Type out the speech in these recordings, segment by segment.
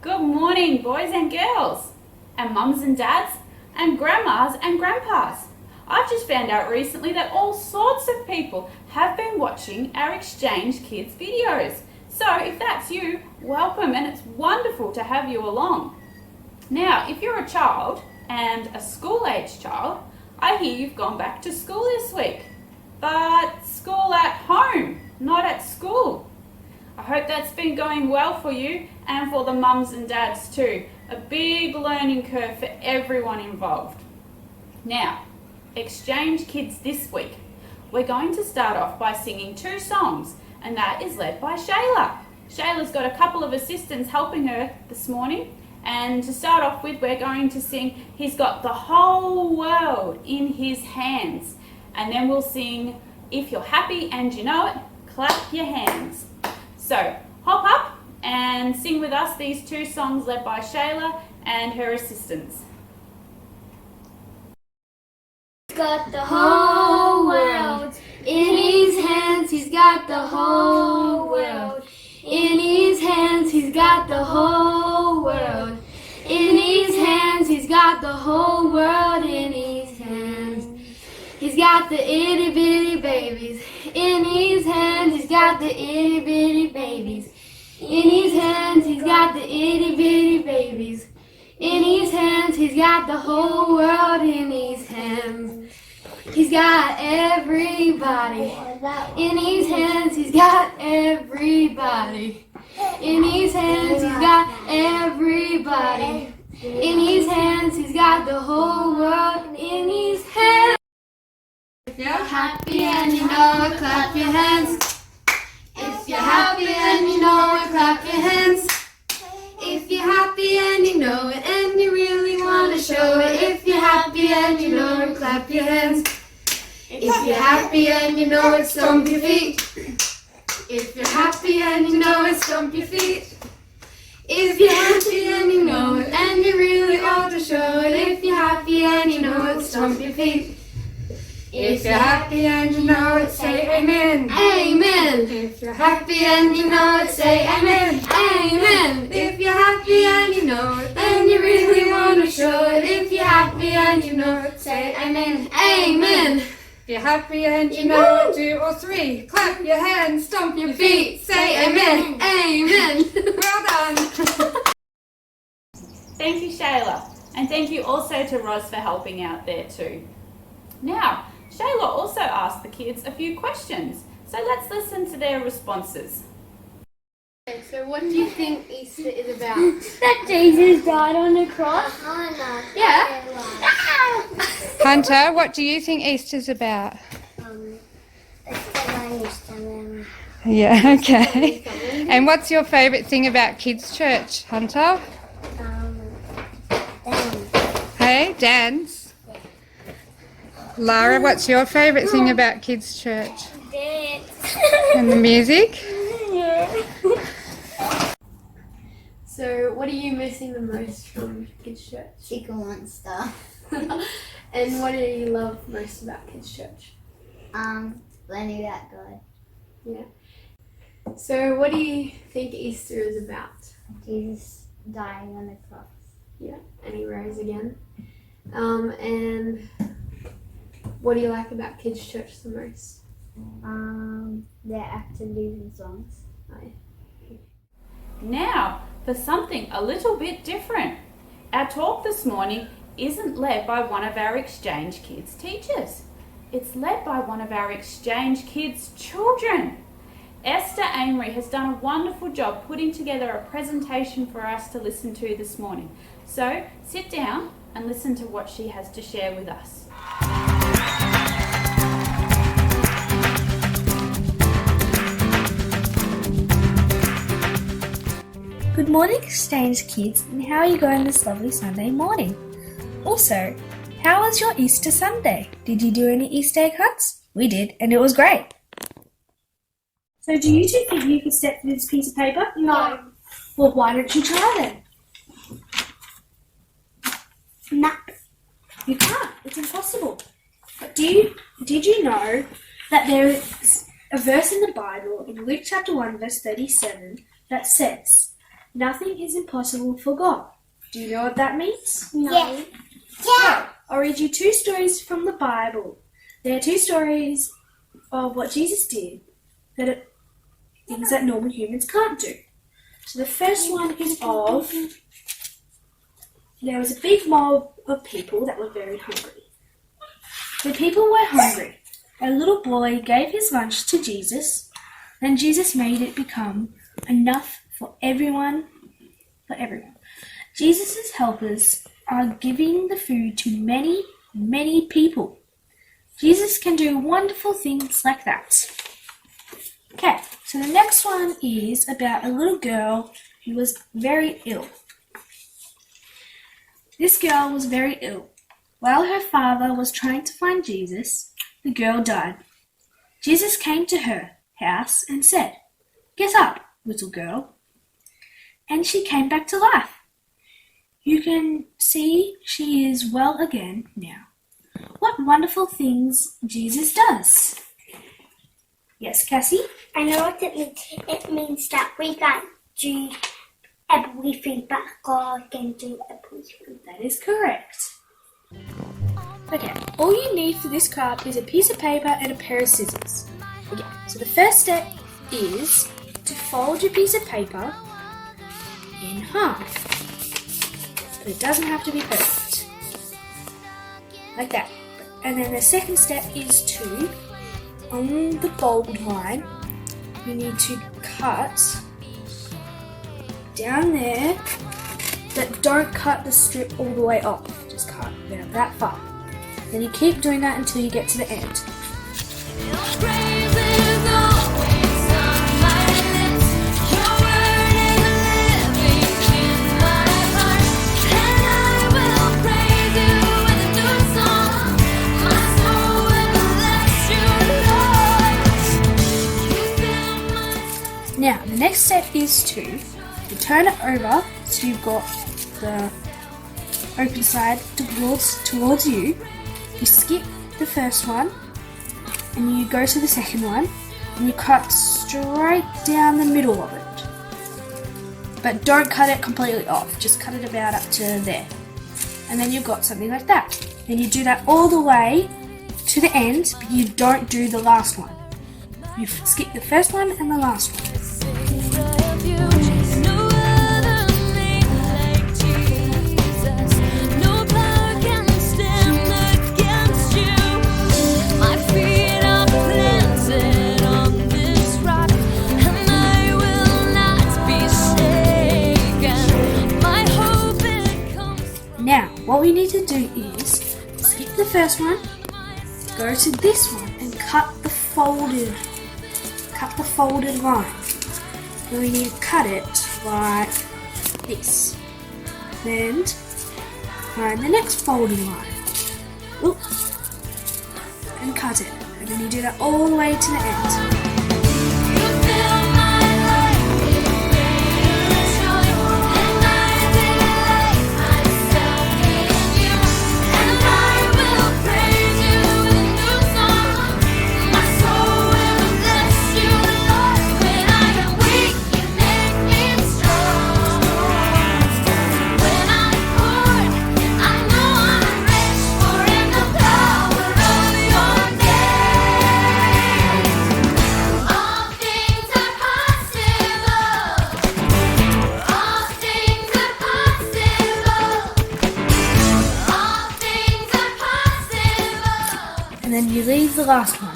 Good morning, boys and girls, and mums and dads, and grandmas and grandpas. I've just found out recently that all sorts of people have been watching our Exchange Kids videos. So if that's you, welcome, and it's wonderful to have you along. Now, if you're a child and a school-age child, I hear you've gone back to school this week. But school at home, not at school. I hope that's been going well for you and for the mums and dads too. A big learning curve for everyone involved. Now, Exchange Kids this week. We're going to start off by singing 2 songs, and that is led by Shayla. Shayla's got a couple of assistants helping her this morning, and to start off with, we're going to sing He's Got the Whole World in His Hands, and then we'll sing If You're Happy and You Know It, Clap Your Hands. So hop up and sing with us these 2 songs led by Shayla and her assistants. He's got the whole world in his hands. He's got the whole world in his hands. He's got the whole world in his hands. He's got the whole world in his hands. He's got the itty bitty babies in his hands. He's got the itty bitty babies in his hands. He's got the itty bitty babies in his hands. He's got the whole world in his hands. He's got everybody in his hands. He's got everybody in his hands. He's got everybody in his hands. He's got the whole world in his hands. If you're happy and you know it, clap your hands. If you're happy and you know it, clap your hands. If you're happy and you know it and you really want to show it. If you're happy and you know it, clap your hands. If you're happy and you know it, stomp your feet. If you're happy and you know it, stomp your feet. If you're happy and you know it and you really want to show it. If you're happy and you know it, stomp your feet. If you're happy and you know it, say amen. Amen. If you're happy and you know it, say amen. Amen. If you're happy and you know it, and you really want to show it. If you're happy and you know it, say amen. Amen. If you're happy and you know it, 2 or 3, clap your hands, stomp your feet, say amen. Amen. Well done. Thank you, Shayla, and thank you also to Roz for helping out there too. Now, Shayla also asked the kids a few questions, so let's listen to their responses. Okay, so what do you think Easter is about? That Jesus died on the cross. Yeah. Hunter, what do you think Easter's about? Yeah, okay. And what's your favourite thing about Kids Church, Hunter? Hey, dance. Lara, what's your favourite thing about Kids Church? Dance. And the music? So, what are you missing the most from Kids Church? Chicken wants stuff. And what do you love most about Kids Church? Learning about God. Yeah. So, what do you think Easter is about? Jesus dying on the cross. Yeah, and he rose again. And what do you like about Kids Church the most? Their activities and songs. Now, for something a little bit different. Our talk this morning isn't led by one of our Exchange Kids teachers. It's led by one of our Exchange Kids children. Esther Amory has done a wonderful job putting together a presentation for us to listen to this morning. So sit down and listen to what she has to share with us. Good morning, Exchange Kids, and how are you going this lovely Sunday morning? Also, how was your Easter Sunday? Did you do any Easter egg hunts? We did, and it was great. So do you two think you could step through this piece of paper? No. Well, why don't you try then? No. You can't. It's impossible. But did you know that there is a verse in the Bible, in Luke chapter 1, verse 37, that says, Nothing is impossible for God. Do you know what that means? No. Yeah. So, I'll read you 2 stories from the Bible. They're 2 stories of what Jesus did, things that normal humans can't do. So the first one is of, there was a big mob of people that were very hungry. The people were hungry. A little boy gave his lunch to Jesus, and Jesus made it become enough for everyone. Jesus' helpers are giving the food to many, many people. Jesus can do wonderful things like that. Okay, so the next one is about a little girl who was very ill. This girl was very ill. While her father was trying to find Jesus, the girl died. Jesus came to her house and said, "Get up, little girl." And she came back to life. You can see she is well again now. What wonderful things Jesus does. Yes, Cassie? I know what it means. It means that we can do everything, but God can do everything. That is correct. Okay, all you need for this craft is a piece of paper and a pair of scissors. Okay, so the first step is to fold your piece of paper in half. But it doesn't have to be perfect. Like that. And then the second step is to, on the bold line, you need to cut down there, but don't cut the strip all the way off. Just cut about that far. Then you keep doing that until you get to the end. Now, the next step is to turn it over so you've got the open side towards you. You skip the first one and you go to the second one and you cut straight down the middle of it. But don't cut it completely off, just cut it about up to there. And then you've got something like that. Then you do that all the way to the end, but you don't do the last one. You skip the first one and the last one. Now, what we need to do is skip the first one, go to this one and cut the folded line. And we need to cut it like this. Then find the next folded line. Oops. And cut it. And then you do that all the way to the end. And then you leave the last one.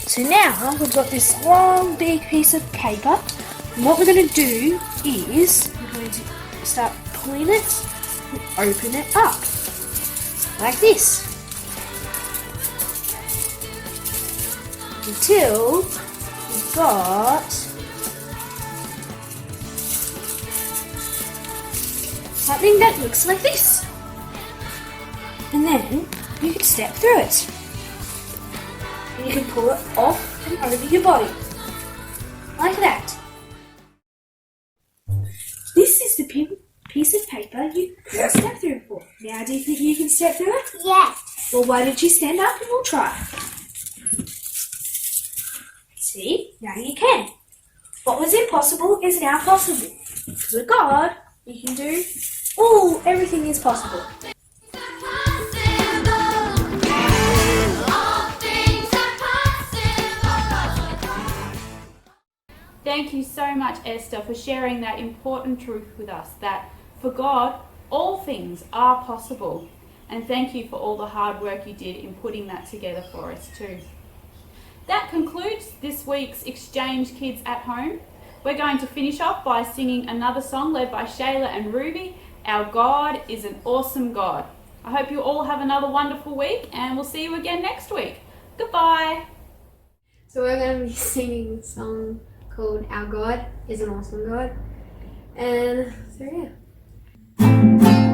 So now we've got this long big piece of paper, and what we're going to do is we're going to start pulling it and open it up like this until we've got something that looks like this, and then you can step through it. And you can pull it off and over your body. Like that. This is the piece of paper you can step through for. Now, do you think you can step through it? Yes. Well, why don't you stand up and we'll try. See? Now you can. What was impossible is now possible. With God, you can do everything is possible. Thank you so much, Esther, for sharing that important truth with us, that for God, all things are possible. And thank you for all the hard work you did in putting that together for us too. That concludes this week's Exchange Kids at Home. We're going to finish off by singing another song led by Shayla and Ruby, Our God is an Awesome God. I hope you all have another wonderful week, and we'll see you again next week. Goodbye. So we're going to be singing a song called Our God is an Awesome God. And so yeah.